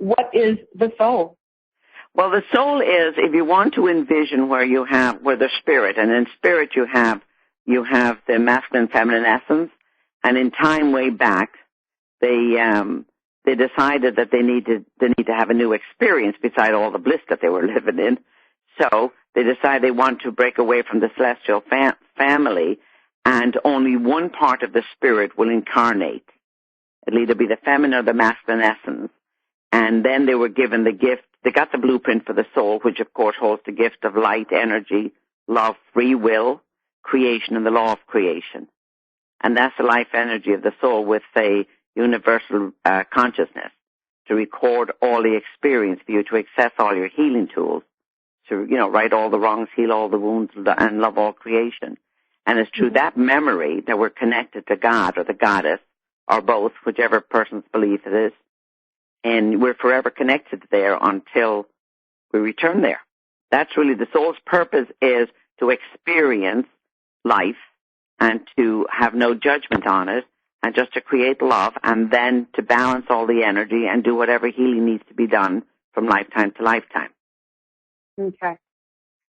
what is the soul? Well, the soul is, if you want to envision where the spirit, and in spirit you have the masculine, feminine essence, and in time way back, they decided that they need to have a new experience beside all the bliss that they were living in. So they decided they want to break away from the celestial family, and only one part of the spirit will incarnate. It'll either be the feminine or the masculine essence. And then they were given the gift. They got the blueprint for the soul, which of course holds the gift of light, energy, love, free will, creation, and the law of creation. And that's the life energy of the soul with a universal consciousness to record all the experience for you, to access all your healing tools, to, right all the wrongs, heal all the wounds, and love all creation. And it's through that memory that we're connected to God or the goddess, or both, whichever person's belief it is. And we're forever connected there until we return there. That's really the soul's purpose, is to experience life and to have no judgment on it, and just to create love, and then to balance all the energy and do whatever healing needs to be done from lifetime to lifetime. Okay.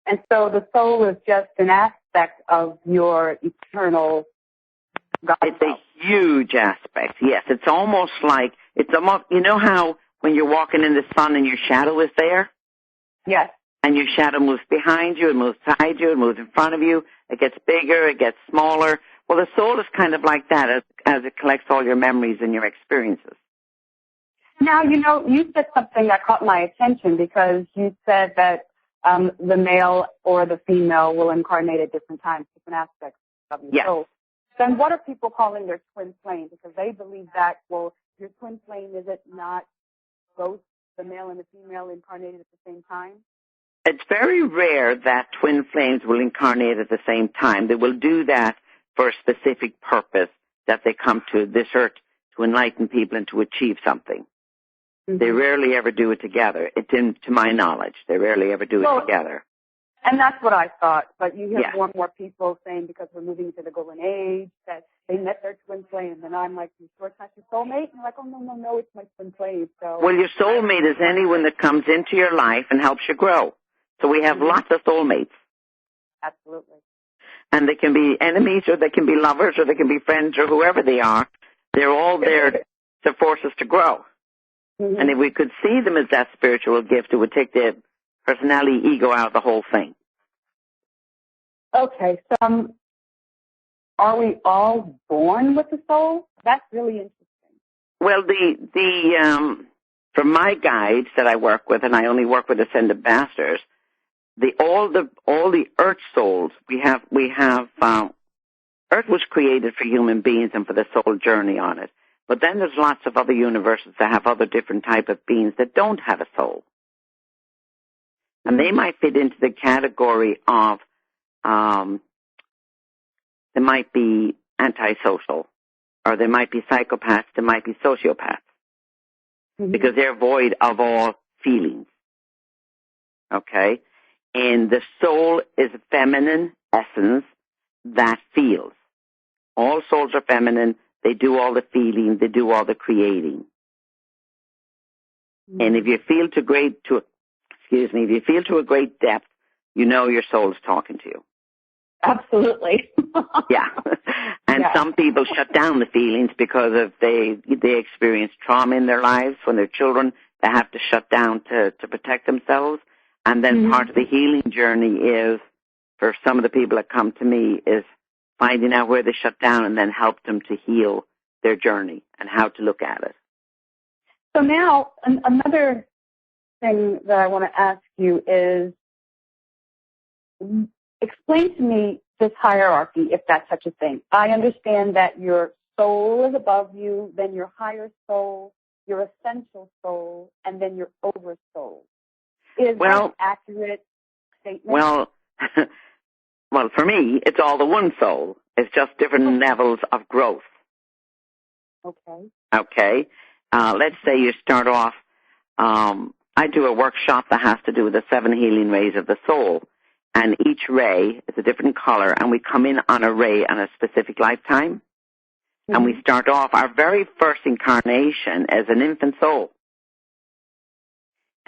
And so the soul is just an aspect of your eternal God. It's a huge aspect, yes. It's almost, you know how when you're walking in the sun and your shadow is there? Yes. And your shadow moves behind you, it moves beside you, it moves in front of you, it gets bigger, it gets smaller. Well, the soul is kind of like that as it collects all your memories and your experiences. Now, you said something that caught my attention, because you said that the male or the female will incarnate at different times, different aspects of your soul. Then what are people calling their twin flame? Because they believe that, well, your twin flame, is it not both the male and the female incarnated at the same time? It's very rare that twin flames will incarnate at the same time. They will do that for a specific purpose, that they come to this earth to enlighten people and to achieve something. Mm-hmm. They rarely ever do it together. To my knowledge, they rarely ever do it together. And that's what I thought. But you hear more and more people saying, because we're moving into the golden age, that they met their twin flame. And I'm like, you sure it's not your soulmate? And you're like, oh, no, it's my twin flame. So, well, your soulmate is anyone that comes into your life and helps you grow. So we have lots of soulmates. Absolutely. And they can be enemies, or they can be lovers, or they can be friends, or whoever they are. They're all there to force us to grow. Mm-hmm. And if we could see them as that spiritual gift, it would take the personality ego out of the whole thing. Okay, so are we all born with the soul? That's really interesting. Well, from my guides that I work with, and I only work with ascended masters, all the earth souls we have. Earth was created for human beings and for the soul journey on it. But then there's lots of other universes that have other different type of beings that don't have a soul. And they might fit into the category of, they might be antisocial, or they might be psychopaths, they might be sociopaths, because they're void of all feelings. Okay? And the soul is a feminine essence that feels. All souls are feminine. They do all the feeling. They do all the creating. And if you feel if you feel to a great depth, you know your soul is talking to you. Absolutely. Yeah. And some people shut down the feelings because of they experience trauma in their lives when they're children. They have to shut down to protect themselves. And then part of the healing journey is, for some of the people that come to me, is finding out where they shut down and then help them to heal their journey and how to look at it. So now, another thing that I want to ask you is, explain to me this hierarchy, if that's such a thing. I understand that your soul is above you, then your higher soul, your essential soul, and then your oversoul. Is that an accurate statement? Well, for me, it's all the one soul. It's just different levels of growth. Okay. Let's say you start off, I do a workshop that has to do with the 7 healing rays of the soul. And each ray is a different color, and we come in on a ray on a specific lifetime. And we start off our very first incarnation as an infant soul.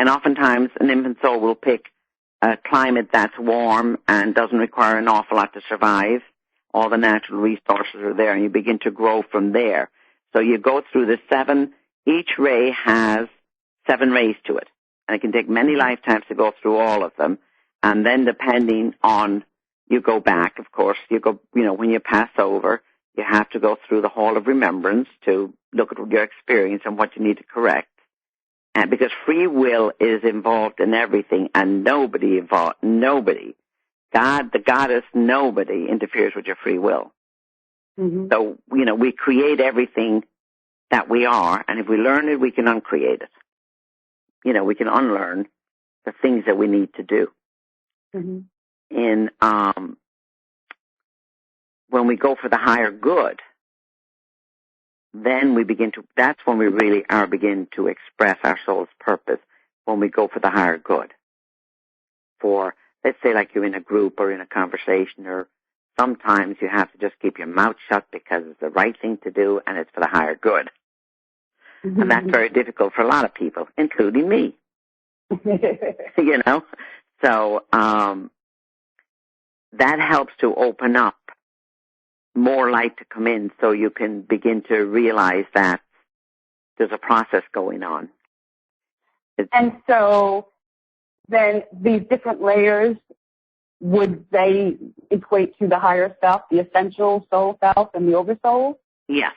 And oftentimes an infant soul will pick a climate that's warm and doesn't require an awful lot to survive. All the natural resources are there, and you begin to grow from there. So you go through the 7. Each ray has 7 rays to it. And it can take many lifetimes to go through all of them. And then depending on, you go back, of course, when you pass over, you have to go through the Hall of Remembrance to look at your experience and what you need to correct. And because free will is involved in everything, and nobody, God, the goddess, nobody interferes with your free will. Mm-hmm. So, we create everything that we are, and if we learn it, we can uncreate it. We can unlearn the things that we need to do. Mm-hmm. When we go for the higher good, then that's when we really begin to express our soul's purpose, when we go for the higher good. For, let's say, like you're in a group or in a conversation, or sometimes you have to just keep your mouth shut because it's the right thing to do and it's for the higher good. Mm-hmm. And that's very difficult for a lot of people, including me. So that helps to open up more light to come in, so you can begin to realize that there's a process going on. And so then these different layers, would they equate to the higher self, the essential soul self, and the oversoul? Yes.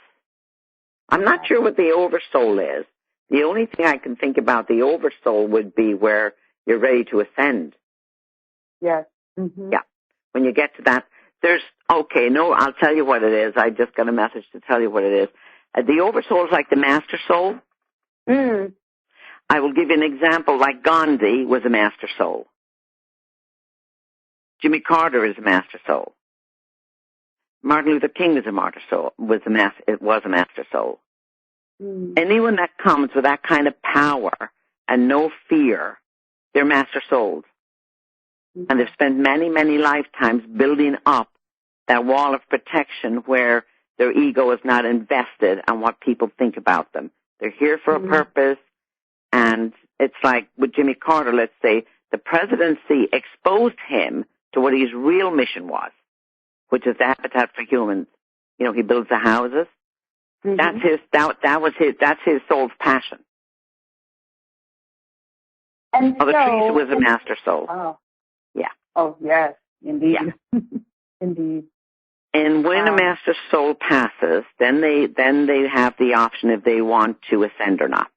I'm not sure what the oversoul is. The only thing I can think about the oversoul would be where you're ready to ascend. Yes. Mm-hmm. Yeah. When you get to that, I'll tell you what it is. I just got a message to tell you what it is. The oversoul is like the master soul. Mm. I will give you an example. Like Gandhi was a master soul. Jimmy Carter is a master soul. Martin Luther King was a master soul. It was a master soul. Mm. Anyone that comes with that kind of power and no fear, they're master souls. Mm-hmm. And they've spent many, many lifetimes building up that wall of protection where their ego is not invested on what people think about them. They're here for a purpose, and it's like with Jimmy Carter, let's say, the presidency exposed him to what his real mission was, which is the Habitat for Humans. He builds the houses. Mm-hmm. That's his soul's passion. And the trees was a master soul. Oh. Yeah. Oh, yes, indeed. Yeah. Indeed. And when a master soul passes, then they have the option if they want to ascend or not.